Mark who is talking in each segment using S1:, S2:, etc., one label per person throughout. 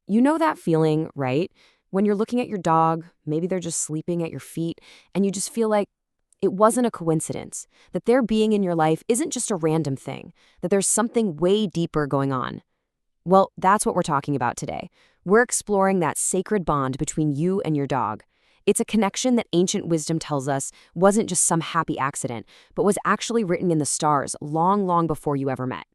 S1: You know that feeling, right? When you're looking at your dog, maybe they're just sleeping at your feet, and you just feel like it wasn't a coincidence, that their being in your life isn't just a random thing, that there's something way deeper going on. Well, that's what we're talking about today. We're exploring that sacred bond between you and your dog. It's a connection that ancient wisdom tells us wasn't just some happy accident, but was actually written in the stars long, long before you ever met.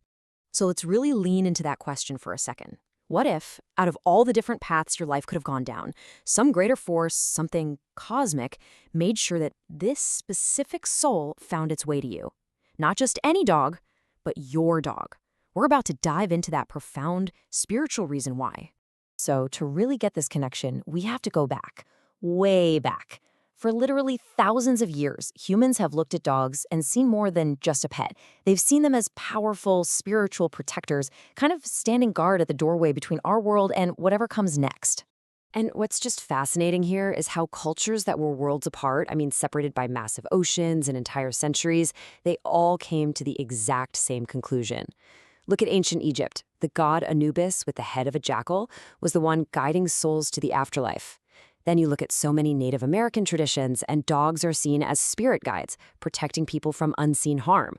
S1: So let's really lean into that question for a second. What if, out of all the different paths your life could have gone down, some greater force, something cosmic, made sure that this specific soul found its way to you? Not just any dog, but your dog. We're about to dive into that profound spiritual reason why. So to really get this connection, we have to go back, way back. For literally thousands of years, humans have looked at dogs and seen more than just a pet. They've seen them as powerful, spiritual protectors, kind of standing guard at the doorway between our world and whatever comes next. And what's just fascinating here is how cultures that were worlds apart, separated by massive oceans and entire centuries, they all came to the exact same conclusion. Look at ancient Egypt. The god Anubis, with the head of a jackal, was the one guiding souls to the afterlife. Then you look at so many Native American traditions, and dogs are seen as spirit guides, protecting people from unseen harm.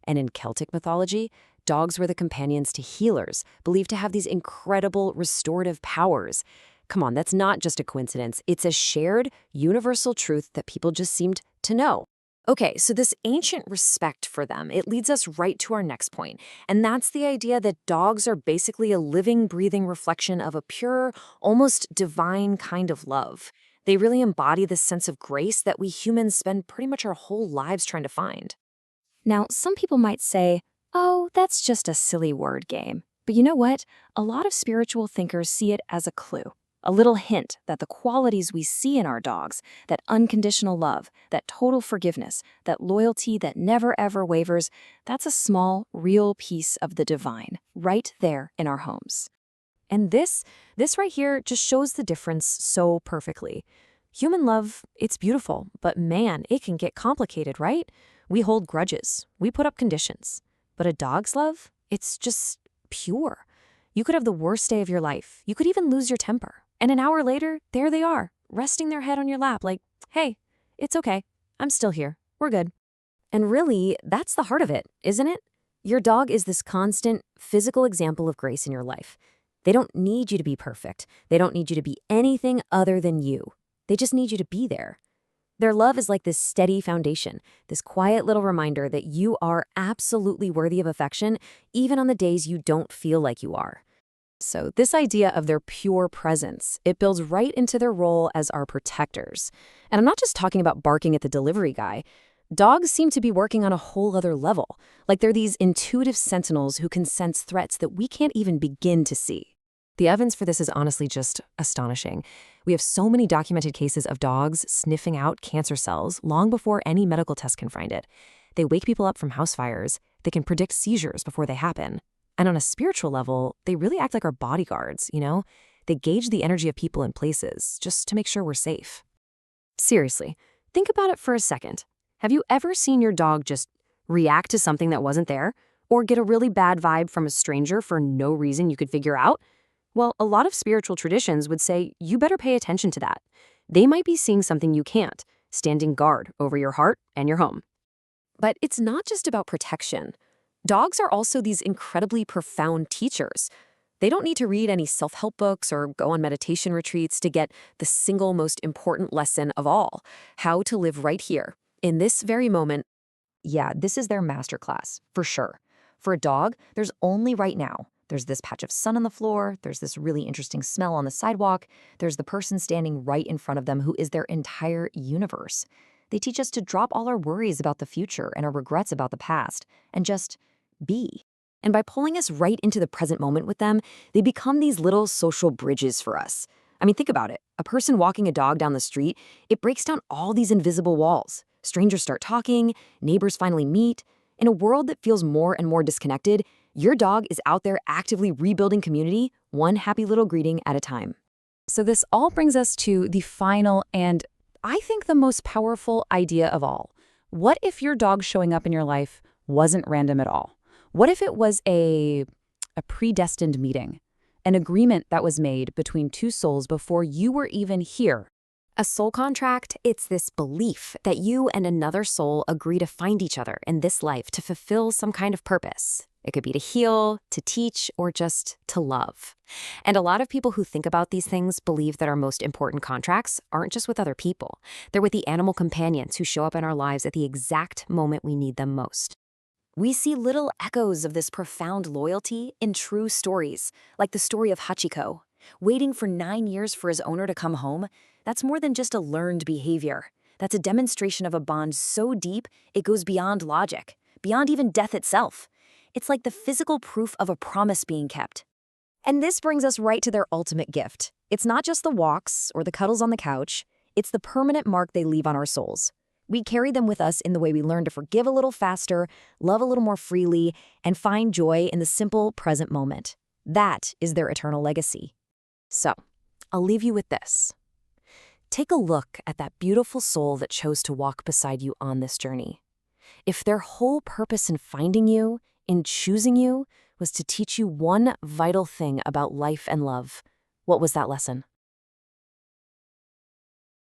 S1: And in Celtic mythology, dogs were the companions to healers, believed to have these incredible restorative powers. Come on, that's not just a coincidence. It's a shared, universal truth that people just seemed to know. Okay, so this ancient respect for them, it leads us right to our next point, and that's the idea that dogs are basically a living, breathing reflection of a pure, almost divine kind of love. They really embody this sense of grace that we humans spend pretty much our whole lives trying to find. Now, some people might say, oh, that's just a silly word game. But you know what? A lot of spiritual thinkers see it as a clue. A little hint that the qualities we see in our dogs, that unconditional love, that total forgiveness, that loyalty that never ever wavers, that's a small, real piece of the divine, right there in our homes. And this right here just shows the difference so perfectly. Human love, it's beautiful, but man, it can get complicated, right? We hold grudges, we put up conditions. But a dog's love, it's just pure. You could have the worst day of your life. You could even lose your temper. And an hour later, there they are, resting their head on your lap like, hey, it's okay. I'm still here. We're good. And really, that's the heart of it, isn't it? Your dog is this constant, physical example of grace in your life. They don't need you to be perfect. They don't need you to be anything other than you. They just need you to be there. Their love is like this steady foundation, this quiet little reminder that you are absolutely worthy of affection, even on the days you don't feel like you are. So this idea of their pure presence, it builds right into their role as our protectors. And I'm not just talking about barking at the delivery guy. Dogs seem to be working on a whole other level, like they're these intuitive sentinels who can sense threats that we can't even begin to see. The evidence for this is honestly just astonishing. We have so many documented cases of dogs sniffing out cancer cells long before any medical test can find it. They wake people up from house fires. They can predict seizures before they happen. And on a spiritual level, they really act like our bodyguards, you know? They gauge the energy of people and places just to make sure we're safe. Seriously, think about it for a second. Have you ever seen your dog just react to something that wasn't there? Or get a really bad vibe from a stranger for no reason you could figure out? Well, a lot of spiritual traditions would say you better pay attention to that. They might be seeing something you can't, standing guard over your heart and your home. But it's not just about protection. Dogs are also these incredibly profound teachers. They don't need to read any self-help books or go on meditation retreats to get the single most important lesson of all, how to live right here, in this very moment. Yeah, this is their masterclass, for sure. For a dog, there's only right now. There's this patch of sun on the floor, there's this really interesting smell on the sidewalk, there's the person standing right in front of them who is their entire universe. They teach us to drop all our worries about the future and our regrets about the past, and just be. And by pulling us right into the present moment with them, they become these little social bridges for us. Think about it. A person walking a dog down the street, it breaks down all these invisible walls. Strangers start talking, neighbors finally meet. In a world that feels more and more disconnected, your dog is out there actively rebuilding community, one happy little greeting at a time. So this all brings us to the final and, I think, the most powerful idea of all. What if your dog showing up in your life wasn't random at all? What if it was a predestined meeting?
S2: an agreement that was made between two souls before you were even here.
S1: A soul contract, it's this belief that you and another soul agree to find each other in this life to fulfill some kind of purpose. It could be to heal, to teach, or just to love. And a lot of people who think about these things believe that our most important contracts aren't just with other people. They're with the animal companions who show up in our lives at the exact moment we need them most. We see little echoes of this profound loyalty in true stories, like the story of Hachiko. Waiting for 9 years for his owner to come home, that's more than just a learned behavior. That's a demonstration of a bond so deep it goes beyond logic, beyond even death itself. It's like the physical proof of a promise being kept. And this brings us right to their ultimate gift. It's not just the walks or the cuddles on the couch, it's the permanent mark they leave on our souls. We carry them with us in the way we learn to forgive a little faster, love a little more freely, and find joy in the simple present moment. That is their eternal legacy. So, I'll leave you with this. Take a look at that beautiful soul that chose to walk beside you on this journey. If their whole purpose in finding you, in choosing you, was to teach you one vital thing about life and love, what was that lesson?